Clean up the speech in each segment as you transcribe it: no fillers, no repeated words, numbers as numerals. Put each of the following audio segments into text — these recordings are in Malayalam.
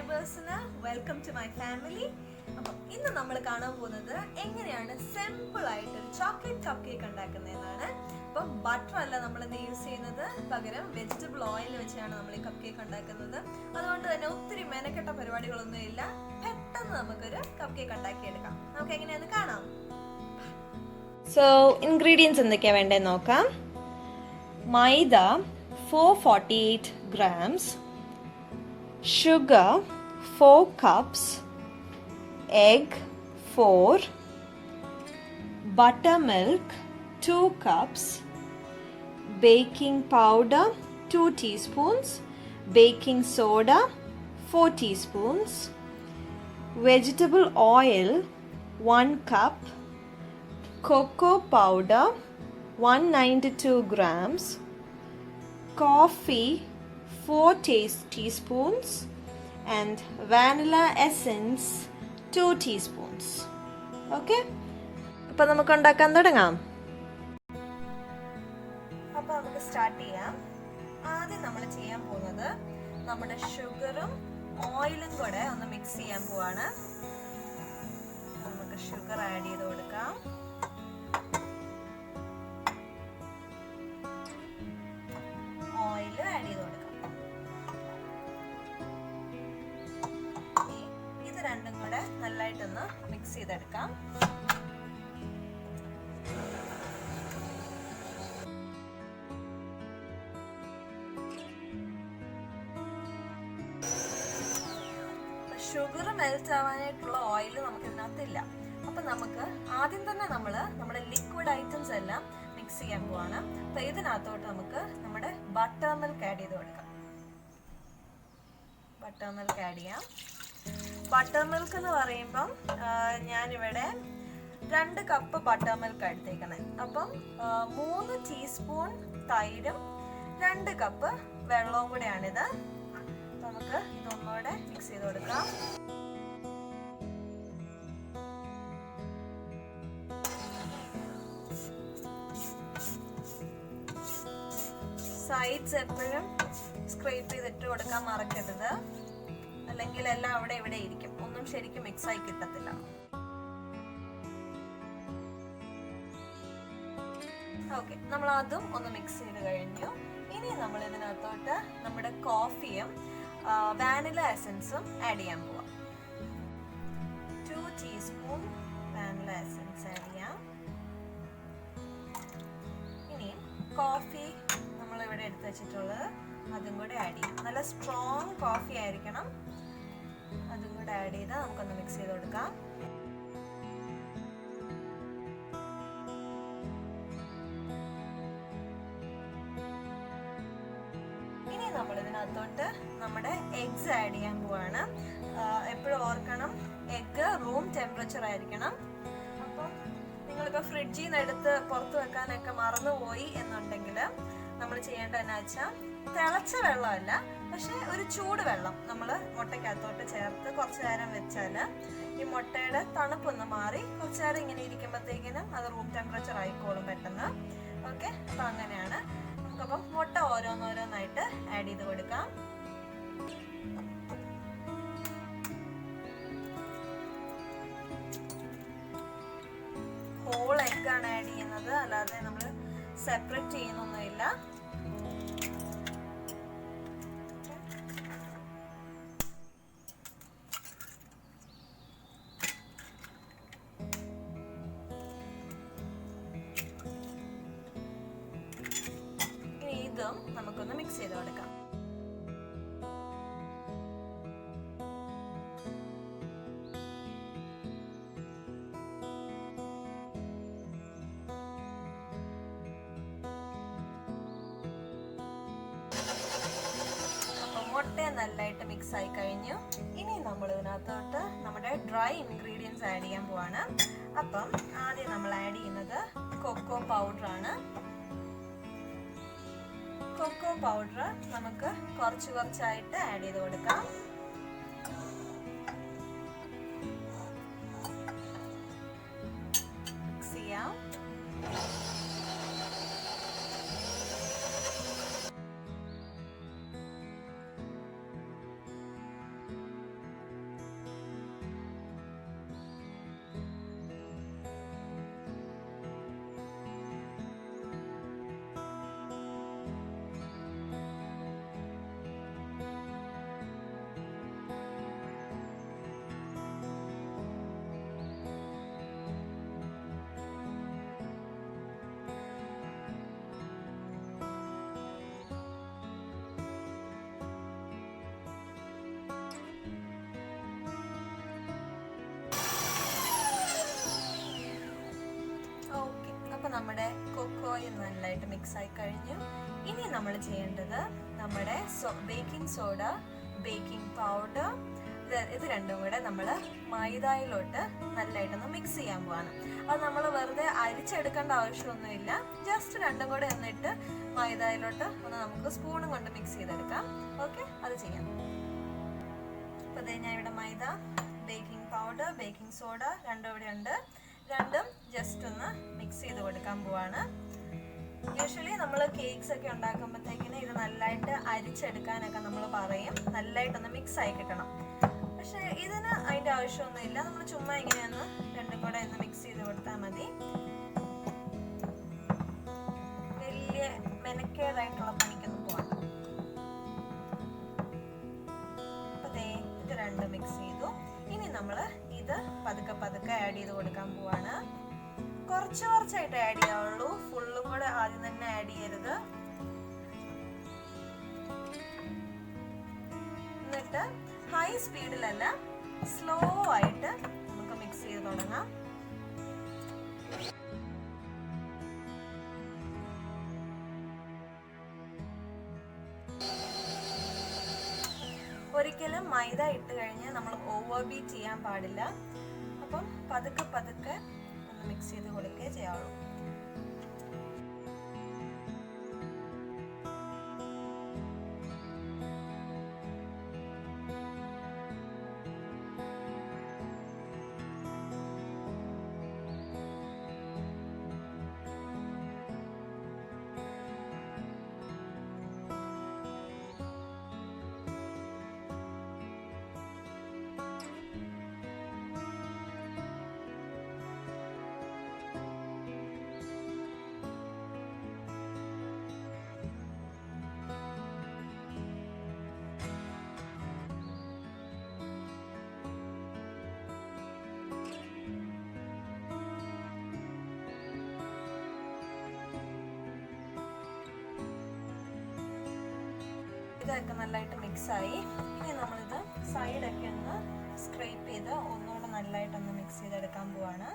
subscribers-ന് വെൽക്കം ടു മൈ ഫാമിലി. അപ്പോൾ ഇന്ന് നമ്മൾ കാണാൻ പോകുന്നത് എങ്ങനെയാണ് സിമ്പിൾ ആയിട്ട് ഒരു ചോക്ലേറ്റ് കപ്പ് കേക്ക് ഉണ്ടാക്കുന്നതെന്നാണ്. അപ്പം ബട്ടർ അല്ല നമ്മൾ ഇന്ന് യൂസ് ചെയ്യുന്നത്, പകരം വെജിറ്റബിൾ ഓയിൽ വെച്ചാണ് നമ്മൾ ഈ കപ്പ് കേക്ക് ഉണ്ടാക്കുന്നത്. അതുകൊണ്ട് തന്നെ ഒത്തിരി മെനക്കെട്ട പരിപാടികളൊന്നും ഇല്ല, പെട്ടെന്ന് നമുക്കൊരു കപ്പ് കേക്ക് ഉണ്ടാക്കിയെടുക്കാം. നമുക്ക് എങ്ങനെയാന്ന് കാണാം. സോ ഇൻഗ്രീഡിയൻസ് എന്തൊക്കെയാണ് വേണ്ടതെന്ന് നോക്കാം. മൈദ 448 grams, sugar 4 cups, egg 4, buttermilk 2 cups, baking powder 2 teaspoons, baking soda 4 teaspoons, vegetable oil 1 cup, cocoa powder 192 grams, coffee 4 teaspoons and vanilla essence 2 teaspoons. Okay? അപ്പോൾ നമുക്ക് ഉണ്ടാക്കാൻ തുടങ്ങാം. അപ്പോൾ നമുക്ക് സ്റ്റാർട്ട് ചെയ്യാം. ആദ്യം നമ്മൾ ചെയ്യാൻ പോകുന്നത് നമ്മുടെ ഷുഗറും ഓയിലും കൂടെ ഒന്ന് മിക്സ് ചെയ്യാൻ പോവാണ്. നമുക്ക് ഷുഗർ ആഡ് ചെയ്ത് കൊടുക്കാം. ഓയിൽ ആഡ് ചെയ്ത് കൊടുക്കാം. ഇത് രണ്ടും കൂടെ നല്ലതായിട്ടൊന്ന് മിക്സ് ചെയ്തെടുക്കാം. ഷുഗർ മെൽറ്റ് ആവാനായിട്ടുള്ള ഓയിൽ നമുക്ക് ഇതിനകത്തില്ല. അപ്പൊ നമുക്ക് ആദ്യം തന്നെ നമ്മുടെ ലിക്വിഡ് ഐറ്റംസ് എല്ലാം മിക്സ് ചെയ്യാൻ പോവാണ്. അപ്പൊ ഇതിനകത്തോട്ട് നമുക്ക് നമ്മുടെ ബട്ടർ മിൽക്ക് ആഡ് ചെയ്ത് കൊടുക്കാം. ബട്ടർ മിൽക്ക് ആഡ് ചെയ്യാം. ബട്ടർ മിൽക്ക് എന്ന് പറയുമ്പം ഞാനിവിടെ 2 കപ്പ് ബട്ടർ മിൽക്ക് എടുത്തേക്കുന്നത്. അപ്പം 3 ടീസ്പൂൺ തൈരും 2 കപ്പ് വെള്ളവും കൂടെയാണിത്. നമുക്ക് ഇതൊന്നുകൂടെ മിക്സ് ചെയ്ത് കൊടുക്കാം. സൈഡ്സ് എപ്പോഴും സ്ക്രേപ്പ് ചെയ്തിട്ട് കൊടുക്കാൻ മറക്കരുത്, അല്ലെങ്കിൽ എല്ലാം അവിടെ ഇവിടെ ഇരിക്കും, ഒന്നും ശരിക്കും മിക്സ് ആയി കിട്ടത്തില്ല. ഓക്കെ, നമ്മൾ അതും ഒന്ന് മിക്സ് ചെയ്ത് കഴിഞ്ഞു. ഇനി നമ്മൾ ഇതിനകത്തോട്ട് നമ്മുടെ കോഫിയും വാനില എസൻസും ആഡ് ചെയ്യാൻ പോവാം. 2 ടീസ്പൂൺ വാനില എസൻസ് ആഡ് ചെയ്യാം. ഇനി കോഫി നമ്മളിവിടെ എടുത്ത് വെച്ചിട്ടുള്ളത് അതും കൂടെ ആഡ് ചെയ്യാം. നല്ല സ്ട്രോങ് കോഫി ആയിരിക്കണം. അതും കൂടെ ആഡ് ചെയ്ത് നമുക്കൊന്ന് മിക്സ് ചെയ്ത് കൊടുക്കാം. ഇനി നമ്മൾ ഇതിനകത്തോട്ട് നമ്മുടെ എഗ്സ് ആഡ് ചെയ്യാൻ പോവാണ്. എപ്പോഴും ഓർക്കണം, എഗ്ഗ് റൂം ടെമ്പറേച്ചർ ആയിരിക്കണം. അപ്പം നിങ്ങളിപ്പോൾ ഫ്രിഡ്ജിൽ നിന്ന് എടുത്ത് പുറത്ത് വെക്കാനൊക്കെ മറന്നുപോയി എന്നുണ്ടെങ്കിൽ നമ്മൾ ചെയ്യേണ്ടതെന്ന് വെച്ചാൽ തിളച്ച വെള്ളമല്ല, പക്ഷെ ഒരു ചൂട് വെള്ളം നമ്മൾ മുട്ടയ്ക്കകത്തോട്ട് ചേർത്ത് കുറച്ച് നേരം വെച്ചാൽ ഈ മുട്ടയുടെ തണുപ്പൊന്ന് മാറി കുറച്ച് നേരം ഇങ്ങനെ ഇരിക്കുമ്പോഴത്തേക്കിനും അത് റൂം ടെമ്പറേച്ചർ ആയിക്കോളും പെട്ടെന്ന്. ഓക്കെ, അപ്പം അങ്ങനെയാണ്. നമുക്കപ്പം മുട്ട ഓരോന്നോരോന്നായിട്ട് ആഡ് ചെയ്ത് കൊടുക്കാം. ഹോൾ എഗ്ഗാണ് ആഡ് ചെയ്യുന്നത്, അല്ലാതെ നമ്മൾ സെപ്പറേറ്റ് ചെയ്യുന്നൊന്നുമില്ല. ഇതും നമുക്കൊന്ന് മിക്സ് ചെയ്ത് കൊടുക്കാം. മുട്ട നല്ലതായിട്ട് മിക്സ് ആയി കഴിഞ്ഞു. ഇനി നമ്മൾ ഇതിനകത്തോട്ട് നമ്മുടെ ഡ്രൈ ഇൻഗ്രീഡിയൻസ് ആഡ് ചെയ്യാൻ പോവാണ്. അപ്പം ആദ്യം നമ്മൾ ആഡ് ചെയ്യുന്നത് കൊക്കോ പൗഡർ ആണ്. കൊക്കോ പൗഡർ നമുക്ക് കുറച്ചായിട്ട് ആഡ് ചെയ്ത് കൊടുക്കാം. മിക്സ് ചെയ്യാം. നമ്മുടെ കൊക്കോയും നല്ലതായിട്ട് മിക്സ് ആയി കഴിഞ്ഞു. ഇനി നമ്മൾ ചെയ്യേണ്ടത് നമ്മുടെ ബേക്കിംഗ് സോഡ, ബേക്കിംഗ് പൗഡർ, ഇത് രണ്ടും കൂടെ നമ്മൾ മൈദയിലോട്ട് നല്ലതായിട്ടൊന്ന് മിക്സ് ചെയ്യാൻ പോവാണ്. അത് നമ്മൾ വെറുതെ അരിച്ചെടുക്കേണ്ട ആവശ്യമൊന്നുമില്ല. ജസ്റ്റ് രണ്ടും കൂടെ എന്നിട്ട് മൈദയിലോട്ട് ഒന്ന് നമുക്ക് സ്പൂണും കൊണ്ട് മിക്സ് ചെയ്തെടുക്കാം. ഓക്കെ, അത് ചെയ്യാം. അപ്പോൾ അതേ ഞാൻ ഇവിടെ മൈദ, ബേക്കിംഗ് പൗഡർ, ബേക്കിംഗ് സോഡ രണ്ടും ഇവിടെ ഉണ്ട്. രണ്ടും ജസ്റ്റ് ഒന്ന് മിക്സ് ചെയ്ത് കൊടുക്കാൻ പോവാണ്. യൂഷ്വലി നമ്മൾ കേക്ക്സ് ഒക്കെ ഉണ്ടാക്കുമ്പോഴത്തേക്കിന് ഇത് നല്ലതായിട്ട് അരിച്ചെടുക്കാനൊക്കെ നമ്മൾ പറയും, നല്ലതായിട്ടൊന്ന് മിക്സ് ആയി കിട്ടണം. പക്ഷെ ഇതിന് അതിൻ്റെ ആവശ്യമൊന്നുമില്ല. നമ്മൾ ചുമ്മാ ഇങ്ങനെയൊന്ന് രണ്ടും കൂടെ ഒന്ന് മിക്സ് ചെയ്ത് കൊടുത്താൽ മതി. വലിയ മെനക്കേടായിട്ടുള്ള പണിക്കൊന്നും പോകണ്ട. അപ്പൊ ഇത് രണ്ടും മിക്സ് ചെയ്തു. ഇനി നമ്മൾ ഇത് പതുക്കെ പതുക്കെ ആഡ് ചെയ്ത് കൊടുക്കാൻ പോവാണ്. കുറച്ച് കുറച്ചായിട്ട് ആഡ് ചെയ്യാവുള്ളൂ, ഫുള്ളും കൂടെ ആദ്യം തന്നെ ആഡ് ചെയ്യരുത്. എന്നിട്ട് ഹൈ സ്പീഡിലല്ല, സ്ലോ ആയിട്ട് നമുക്ക് മിക്സ് ചെയ്ത് തുടങ്ങാം. ഒരിക്കലും മൈദ ഇട്ട് കഴിഞ്ഞ് നമ്മൾ ഓവർ ബീറ്റ് ചെയ്യാൻ പാടില്ല. അപ്പം പതുക്കെ പതുക്കെ ഒന്ന് മിക്സ് ചെയ്ത് കൊടുക്കുകയേ ചെയ്യാവുള്ളൂ. ഇതൊക്കെ നല്ലതായിട്ട് മിക്സായി. ഇനി നമ്മളിത് സൈഡൊക്കെ ഒന്ന് സ്ക്രേപ്പ് ചെയ്ത് ഒന്നുകൂടെ നല്ലതായിട്ടൊന്ന് മിക്സ് ചെയ്തെടുക്കാൻ പോവാണ്.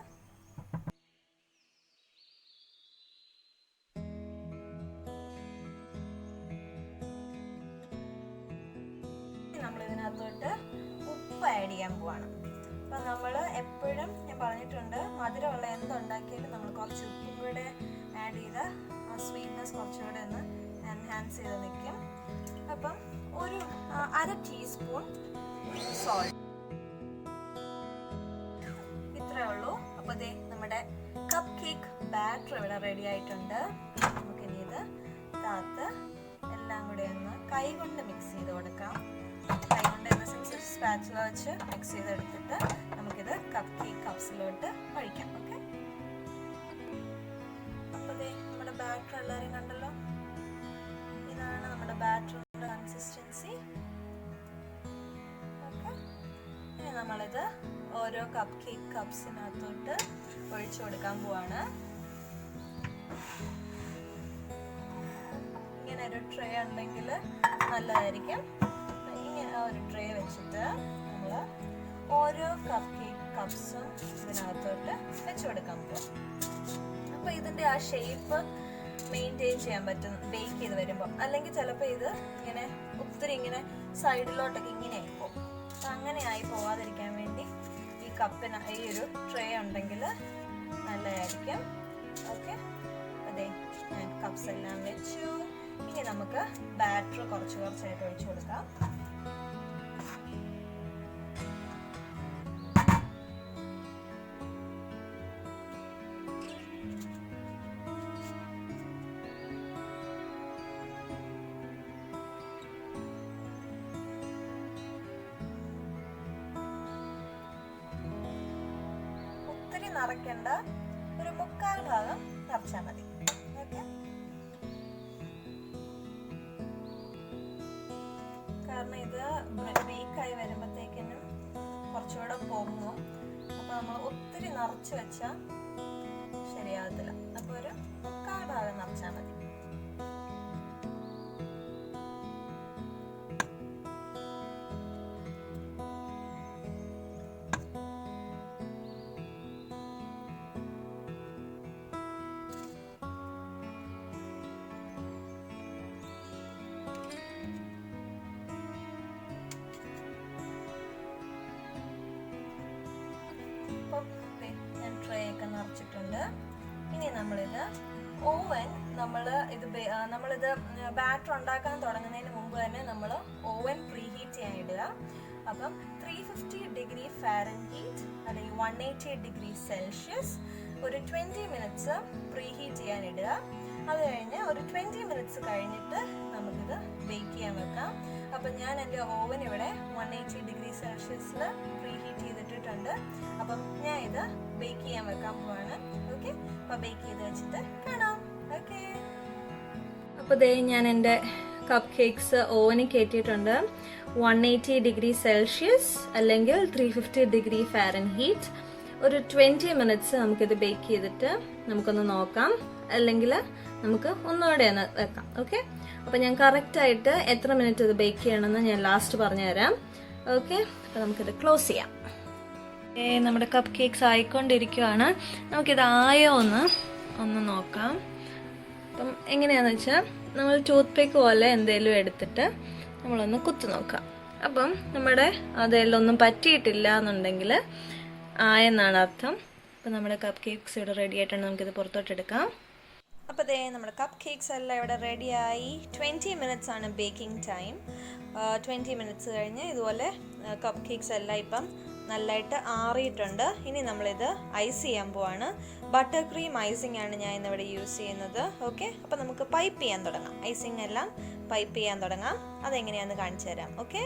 നമ്മളിതിനകത്തോട്ട് ഉപ്പ് ആഡ് ചെയ്യാൻ പോവാണ്. അപ്പം നമ്മൾ എപ്പോഴും ഞാൻ പറഞ്ഞിട്ടുണ്ട്, മധുരമുള്ള എന്തുണ്ടാക്കിയാലും നമ്മൾ കുറച്ച് ഉപ്പും കൂടെ ആഡ് ചെയ്ത് ആ സ്വീറ്റ്നെസ് കുറച്ചുകൂടെ ഒന്ന് എൻഹാൻസ് ചെയ്ത് നിൽക്കും. അപ്പം ഒരു 1/2 ടീസ്പൂൺ സോൾട്ട്, ഇത്രയേ ഉള്ളൂ. അപ്പോൾ ദേ നമ്മുടെ കപ്പ് കേക്ക് ബാറ്റർ ഇവിടെ റെഡി ആയിട്ടുണ്ട്. നമുക്കിനി ഇത് താത്ത് എല്ലാം കൂടെ ഒന്ന് കൈ കൊണ്ട് മിക്സ് ചെയ്ത് കൊടുക്കാം. കൈ കൊണ്ട് സ്പാച്ചുല വെച്ച് മിക്സ് ചെയ്തെടുത്തിട്ട് നമുക്കിത് കപ്പ് കേക്ക് കപ്സിലോട്ട് ഒഴിക്കാം. ഓക്കെ, അപ്പോൾ ദേ നമ്മുടെ ബാറ്റർ എല്ലാവരും കണ്ടല്ലോ. ഇതാണ് നമ്മുടെ ബാറ്ററിന്റെ കൺസിസ്റ്റൻസി. ഓക്കെ, ഇനി നമ്മളിത് ഓരോ കപ്പ് കേക്ക് കപ്സിനകത്തോട്ട് ഒഴിച്ചു കൊടുക്കാൻ പോവാണ്. ഇങ്ങനെ ഒരു ട്രേ ഉണ്ടെങ്കിൽ നല്ലതായിരിക്കും. ഇങ്ങനെ ഒരു ട്രേ വെച്ചിട്ട് നമ്മൾ ഓരോ കപ്പ് കേക്ക് കപ്സും ഇതിനകത്തോട്ട് വെച്ചു കൊടുക്കാൻ പോവാം. അപ്പോൾ ഇതിൻ്റെ ആ ഷേപ്പ് മെയിൻറ്റെയിൻ ചെയ്യാൻ പറ്റും ബേക്ക് ചെയ്ത് വരുമ്പോൾ. അല്ലെങ്കിൽ ചിലപ്പോൾ ഇത് ഇങ്ങനെ ഒത്തിരി ഇങ്ങനെ സൈഡിലോട്ടൊക്കെ ഇങ്ങനെ ആയിപ്പോവും. അപ്പം അങ്ങനെ ആയി പോവാതിരിക്കാൻ വേണ്ടി ഈ കപ്പിന് ഈ ഒരു ട്രേ ഉണ്ടെങ്കിൽ നല്ലതായിരിക്കും. ഓക്കെ, അതെ ഞാൻ കപ്സ് എല്ലാം വെച്ചു. ഇനി നമുക്ക് ബാറ്റർ കുറച്ച് കുറച്ചായിട്ട് ഒഴിച്ചു കൊടുക്കാം. നിറയ്ക്കേണ്ട, ഒരു 3/4 ഭാഗം നിറച്ചാൽ മതി. ഓക്കെ, കാരണം ഇത് ബേക്കായി വരുമ്പോഴത്തേക്കിനും കുറച്ചുകൂടെ പൊങ്ങും. അപ്പോൾ നമ്മൾ ഒത്തിരി നിറച്ച് വെച്ചാൽ ശരിയാകത്തില്ല. അപ്പോൾ ഒരു 3/4 ഭാഗം നിറച്ചാൽ മതി. നിറച്ചിട്ടുണ്ട്. ഇനി നമ്മളിത് ഓവൻ നമ്മളിത് ബാറ്റർ ഉണ്ടാക്കാൻ തുടങ്ങുന്നതിന് മുമ്പ് തന്നെ നമ്മൾ ഓവൻ പ്രീഹീറ്റ് ചെയ്യാൻ ഇടുക. അപ്പം 350 ഡിഗ്രി ഫാരൻഹീറ്റ് അല്ലെങ്കിൽ 180 ഡിഗ്രി സെൽഷ്യസ് ഒരു 20 മിനിറ്റ്സ് പ്രീഹീറ്റ് ചെയ്യാൻ ഇടുക. അത് കഴിഞ്ഞ് ഒരു 20 മിനിറ്റ്സ് കഴിഞ്ഞിട്ട് നമുക്കിത് ബേക്ക് ചെയ്യാൻ വെക്കാം. അപ്പം ഞാൻ എൻ്റെ ഓവൻ ഇവിടെ 180 ഡിഗ്രി സെൽഷ്യസിൽ പ്രീഹീറ്റ് ചെയ്തിട്ടുണ്ട്. അപ്പം ഞാൻ ഇത് ബേക്ക് ചെയ്യാൻ വെക്കാൻ പോവാണ്. ഓക്കെ, അപ്പോൾ ബേക്ക് ചെയ്ത് വെച്ചിട്ട് കാണാം. ഓക്കെ, അപ്പോൾ ദേ ഞാൻ എൻ്റെ കപ്പ് കേക്ക്സ് ഓവനിൽ കയറ്റിയിട്ടുണ്ട്. 180 ഡിഗ്രി സെൽഷ്യസ് അല്ലെങ്കിൽ 350 ഡിഗ്രി ഫാരൻഹീറ്റ്. ഒരു 20 മിനിറ്റ്സ് നമുക്കിത് ബേക്ക് ചെയ്തിട്ട് നമുക്കൊന്ന് നോക്കാം, അല്ലെങ്കിൽ നമുക്ക് ഒന്നുകൂടെ ഒന്ന് വെക്കാം. ഓക്കെ, അപ്പോൾ ഞാൻ കറക്റ്റായിട്ട് എത്ര മിനിറ്റ് ഇത് ബേക്ക് ചെയ്യണമെന്ന് ഞാൻ ലാസ്റ്റ് പറഞ്ഞുതരാം. ഓക്കെ, അപ്പോൾ നമുക്കിത് ക്ലോസ് ചെയ്യാം. നമ്മുടെ കപ്പ് കേക്ക്സ് ആയിക്കൊണ്ടിരിക്കുകയാണ്. നമുക്കിത് ആയോ ഒന്ന് നോക്കാം. അപ്പം എങ്ങനെയാണെന്ന് വെച്ചാൽ നമ്മൾ ടൂത്ത് പിക്ക് പോലെ എന്തെങ്കിലും എടുത്തിട്ട് നമ്മളൊന്ന് കുത്തി നോക്കാം. അപ്പം നമ്മുടെ അതെല്ലാം ഒന്നും പറ്റിയിട്ടില്ല എന്നുണ്ടെങ്കിൽ ആയെന്നാണ് അർത്ഥം. അപ്പം നമ്മുടെ കപ്പ് കേക്ക്സ് ഇവിടെ റെഡി ആയിട്ടാണ്. നമുക്കിത് പുറത്തോട്ടെടുക്കാം. അപ്പോൾ ദേ നമ്മുടെ കപ്പ് കേക്ക്സ് എല്ലാം ഇവിടെ റെഡിയായി. 20 മിനിറ്റ്സ് ആണ് ബേക്കിംഗ് ടൈം. 20 മിനിറ്റ്സ് കഴിഞ്ഞ് ഇതുപോലെ കപ്പ് കേക്ക്സ് എല്ലാം ഇപ്പം നല്ലതായിട്ട് ആറിയിട്ടുണ്ട്. ഇനി നമ്മളിത് ഐസ് ചെയ്യാൻ പോവാണ്. ബട്ടർ ക്രീം ഐസിങ് ആണ് ഞാൻ ഇന്നിവിടെ യൂസ് ചെയ്യുന്നത്. ഓക്കെ, അപ്പോൾ നമുക്ക് പൈപ്പ് ചെയ്യാൻ തുടങ്ങാം. ഐസിങ് എല്ലാം പൈപ്പ് ചെയ്യാൻ തുടങ്ങാം. അതെങ്ങനെയാണെന്ന് കാണിച്ചു തരാം. ഓക്കെ.